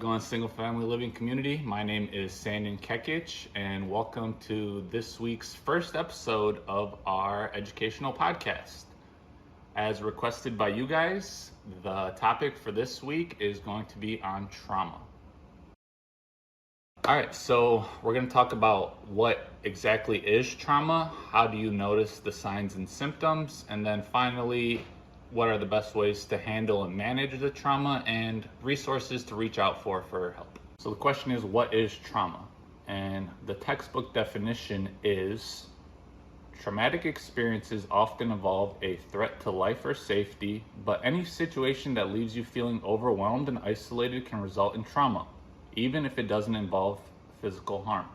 going, single family living community? My name is Sandin Kekic, and welcome to this week's first episode of our educational podcast. As requested by you guys, the topic for this week is going to be on trauma. All right, so we're going to talk about what exactly is trauma, how do you notice the signs and symptoms, and then finally, what are the best ways to handle and manage the trauma and resources to reach out for help. So the question is, what is trauma? And the textbook definition is, traumatic experiences often involve a threat to life or safety, but any situation that leaves you feeling overwhelmed and isolated can result in trauma, even if it doesn't involve physical harm.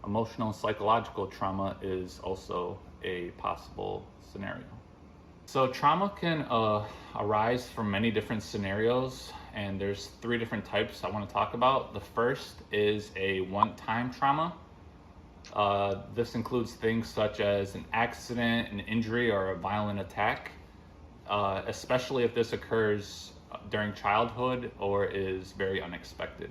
Emotional and psychological trauma is also a possible scenario. So trauma can arise from many different scenarios, and there's three different types I want to talk about. The first is a one-time trauma. This includes things such as an accident, an injury, or a violent attack, especially if this occurs during childhood or is very unexpected.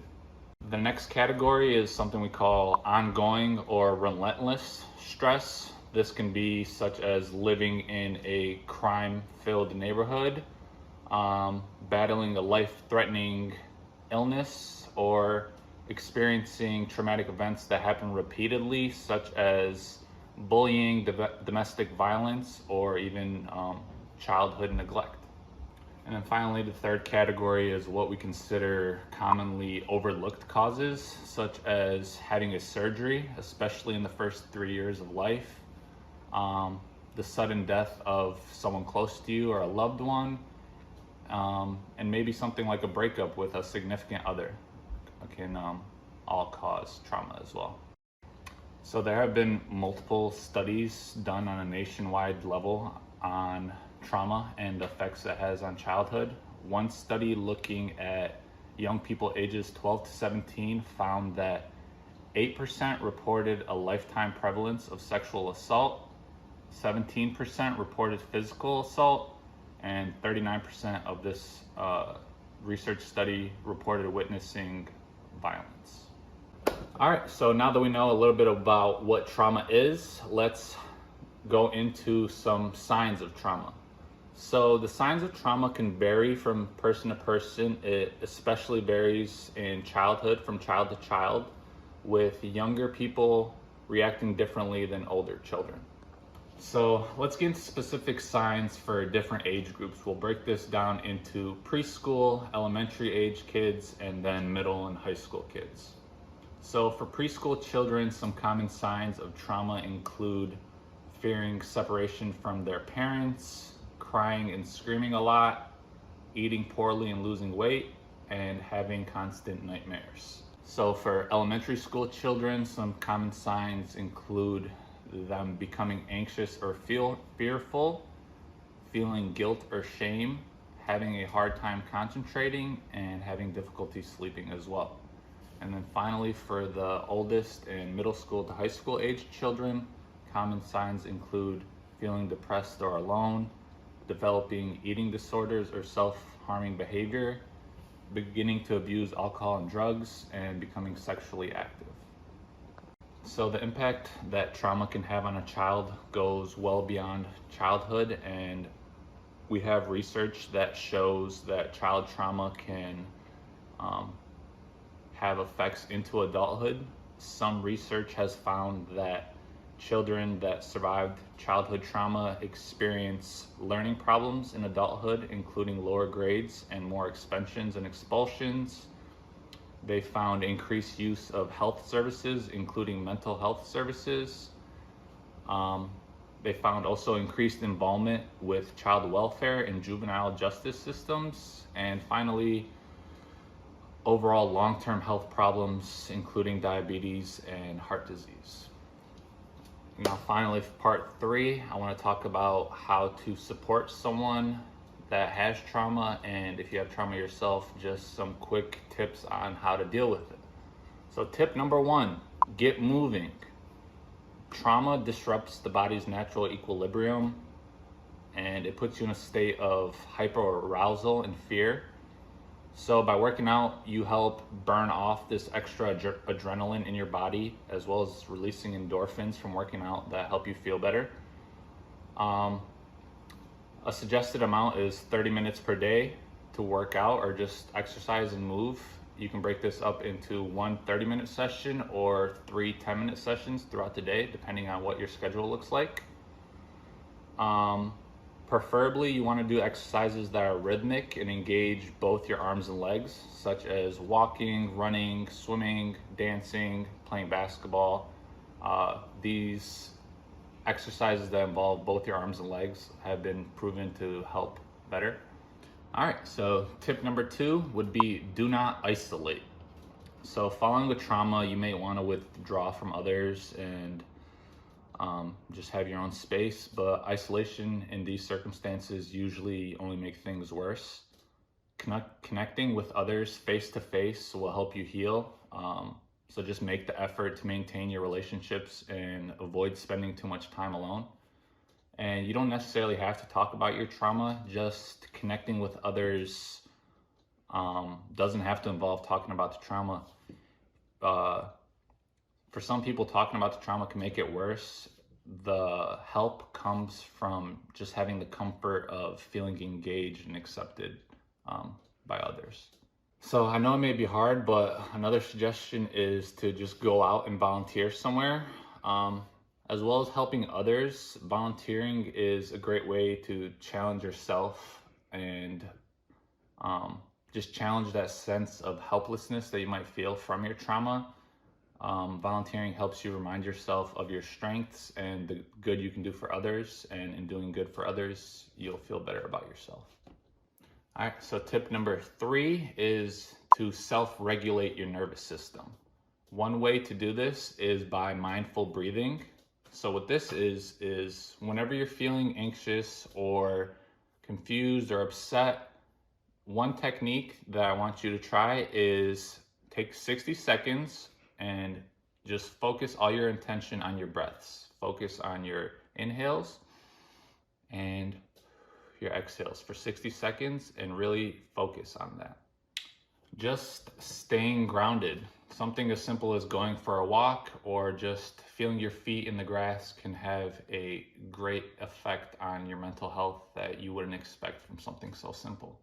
The next category is something we call ongoing or relentless stress. This can be such as living in a crime-filled neighborhood, battling a life-threatening illness, or experiencing traumatic events that happen repeatedly, such as bullying, domestic violence, or even childhood neglect. And then finally, the third category is what we consider commonly overlooked causes, such as having a surgery, especially in the first 3 years of life, the sudden death of someone close to you or a loved one, and maybe something like a breakup with a significant other can all cause trauma as well. So there have been multiple studies done on a nationwide level on trauma and the effects it has on childhood. One study looking at young people ages 12 to 17 found that 8% reported a lifetime prevalence of sexual assault, 17% reported physical assault, and 39% of this research study reported witnessing violence. All right, so now that we know a little bit about what trauma is, let's go into some signs of trauma. So the signs of trauma can vary from person to person. It especially varies in childhood, from child to child, with younger people reacting differently than older children. So let's get into specific signs for different age groups. We'll break this down into preschool, elementary age kids, and then middle and high school kids. So for preschool children, some common signs of trauma include fearing separation from their parents, crying and screaming a lot, eating poorly and losing weight, and having constant nightmares. So for elementary school children, some common signs include them becoming anxious or fearful, feeling guilt or shame, having a hard time concentrating, and having difficulty sleeping as well. And then finally, for the oldest and middle school to high school age children, common signs include feeling depressed or alone, developing eating disorders or self-harming behavior, beginning to abuse alcohol and drugs, and becoming sexually active. So the impact that trauma can have on a child goes well beyond childhood, and we have research that shows that child trauma can have effects into adulthood. Some research has found that children that survived childhood trauma experience learning problems in adulthood, including lower grades and more suspensions and expulsions. They found increased use of health services, including mental health services. They found also increased involvement with child welfare and juvenile justice systems. And finally, overall long-term health problems, including diabetes and heart disease. Now, finally, for part 3, I want to talk about how to support someone that has trauma, and if you have trauma yourself, just some quick tips on how to deal with it. So tip number 1, get moving. Trauma disrupts the body's natural equilibrium, and it puts you in a state of hyperarousal and fear. So by working out, you help burn off this extra adrenaline in your body, as well as releasing endorphins from working out that help you feel better. Um, a suggested amount is 30 minutes per day to work out or just exercise and move. You can break this up into one 30-minute session or 3 10-minute sessions throughout the day, depending on what your schedule looks like. Preferably, you want to do exercises that are rhythmic and engage both your arms and legs, such as walking, running, swimming, dancing, playing basketball. These exercises that involve both your arms and legs have been proven to help better. All right, so tip number 2 would be do not isolate. So following a trauma, you may want to withdraw from others and just have your own space, but isolation in these circumstances usually only make things worse. Connecting with others face to face will help you heal. So just make the effort to maintain your relationships and avoid spending too much time alone. And you don't necessarily have to talk about your trauma. Just connecting with others doesn't have to involve talking about the trauma. For some people, talking about the trauma can make it worse. The help comes from just having the comfort of feeling engaged and accepted by others. So I know it may be hard, but another suggestion is to just go out and volunteer somewhere. As well as helping others, volunteering is a great way to challenge yourself and just challenge that sense of helplessness that you might feel from your trauma. Volunteering helps you remind yourself of your strengths and the good you can do for others, and in doing good for others, you'll feel better about yourself. All right, so tip number 3 is to self-regulate your nervous system. One way to do this is by mindful breathing. So what this is whenever you're feeling anxious or confused or upset, one technique that I want you to try is take 60 seconds and just focus all your attention on your breaths. Focus on your inhales and your exhales for 60 seconds and really focus on that. Just staying grounded. Something as simple as going for a walk or just feeling your feet in the grass can have a great effect on your mental health that you wouldn't expect from something so simple.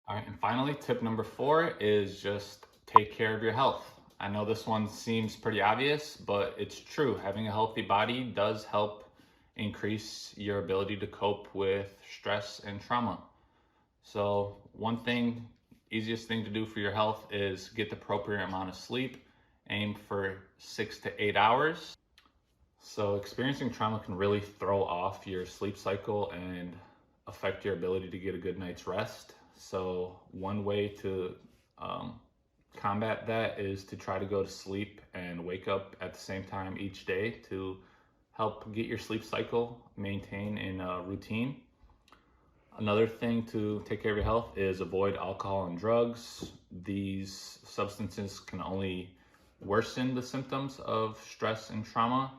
All right, and finally, tip number 4 is just take care of your health. I know this one seems pretty obvious, but it's true. Having a healthy body does help increase your ability to cope with stress and trauma. So easiest thing to do for your health is get the appropriate amount of sleep. Aim for 6 to 8 hours. So experiencing trauma can really throw off your sleep cycle and affect your ability to get a good night's rest. So one way to combat that is to try to go to sleep and wake up at the same time each day to help get your sleep cycle maintained in a routine. Another thing to take care of your health is avoid alcohol and drugs. These substances can only worsen the symptoms of stress and trauma.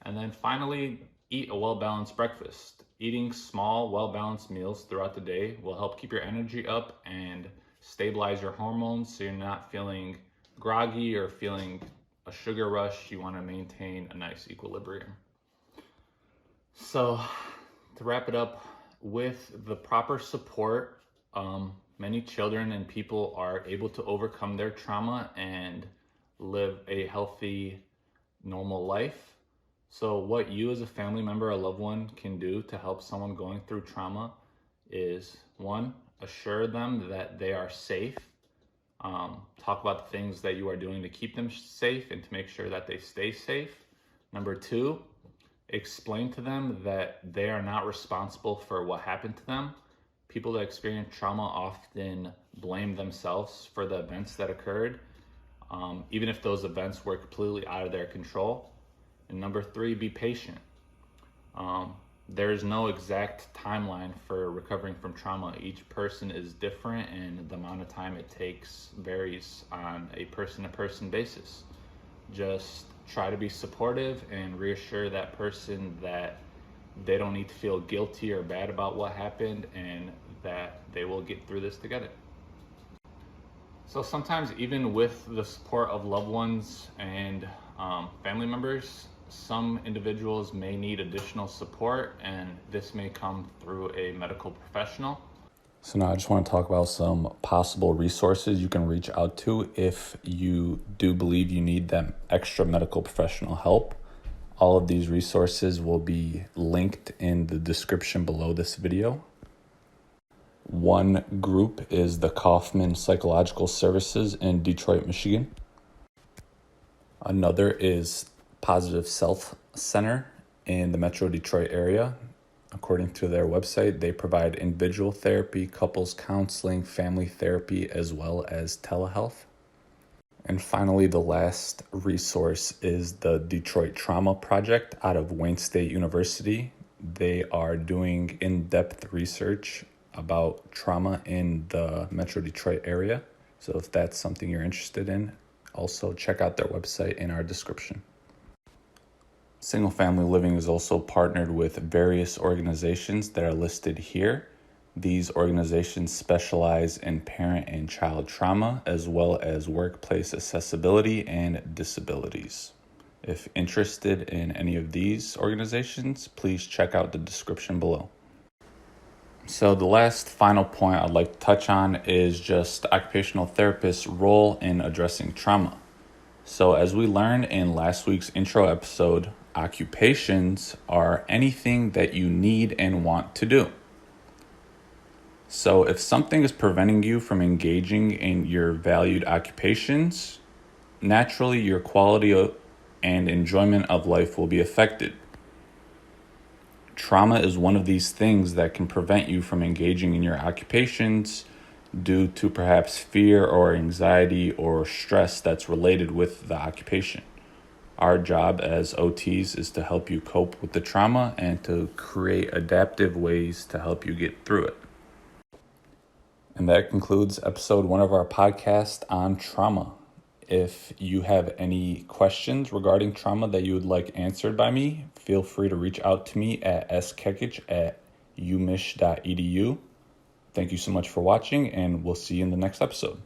And then finally, eat a well-balanced breakfast. Eating small, well-balanced meals throughout the day will help keep your energy up and stabilize your hormones so you're not feeling groggy or feeling a sugar rush. You want to maintain a nice equilibrium. So to wrap it up, with the proper support, many children and people are able to overcome their trauma and live a healthy, normal life. So what you as a family member or loved one can do to help someone going through trauma is 1, assure them that they are safe. Talk about the things that you are doing to keep them safe and to make sure that they stay safe. Number 2, explain to them that they are not responsible for what happened to them. People that experience trauma often blame themselves for the events that occurred, even if those events were completely out of their control. And number 3, be patient. There is no exact timeline for recovering from trauma. Each person is different, and the amount of time it takes varies on a person-to-person basis. Just try to be supportive and reassure that person that they don't need to feel guilty or bad about what happened and that they will get through this together. So sometimes even with the support of loved ones and family members, some individuals may need additional support, and this may come through a medical professional. So now I just want to talk about some possible resources you can reach out to if you do believe you need that extra medical professional help. All of these resources will be linked in the description below this video. One group is the Kaufman Psychological Services in Detroit, Michigan. Another is Positive Self Center in the Metro Detroit area. According to their website, they provide individual therapy, couples counseling, family therapy, as well as telehealth. And finally, the last resource is the Detroit Trauma Project out of Wayne State University. They are doing in-depth research about trauma in the Metro Detroit area. So if that's something you're interested in, also check out their website in our description. Single Family Living is also partnered with various organizations that are listed here. These organizations specialize in parent and child trauma, as well as workplace accessibility and disabilities. If interested in any of these organizations, please check out the description below. So the last final point I'd like to touch on is just occupational therapists' role in addressing trauma. So as we learned in last week's intro episode, occupations are anything that you need and want to do. So if something is preventing you from engaging in your valued occupations, naturally your quality and enjoyment of life will be affected. Trauma is one of these things that can prevent you from engaging in your occupations due to perhaps fear or anxiety or stress that's related with the occupation. Our job as OTs is to help you cope with the trauma and to create adaptive ways to help you get through it. And that concludes episode 1 of our podcast on trauma. If you have any questions regarding trauma that you would like answered by me, feel free to reach out to me at skekich@umich.edu. Thank you so much for watching, and we'll see you in the next episode.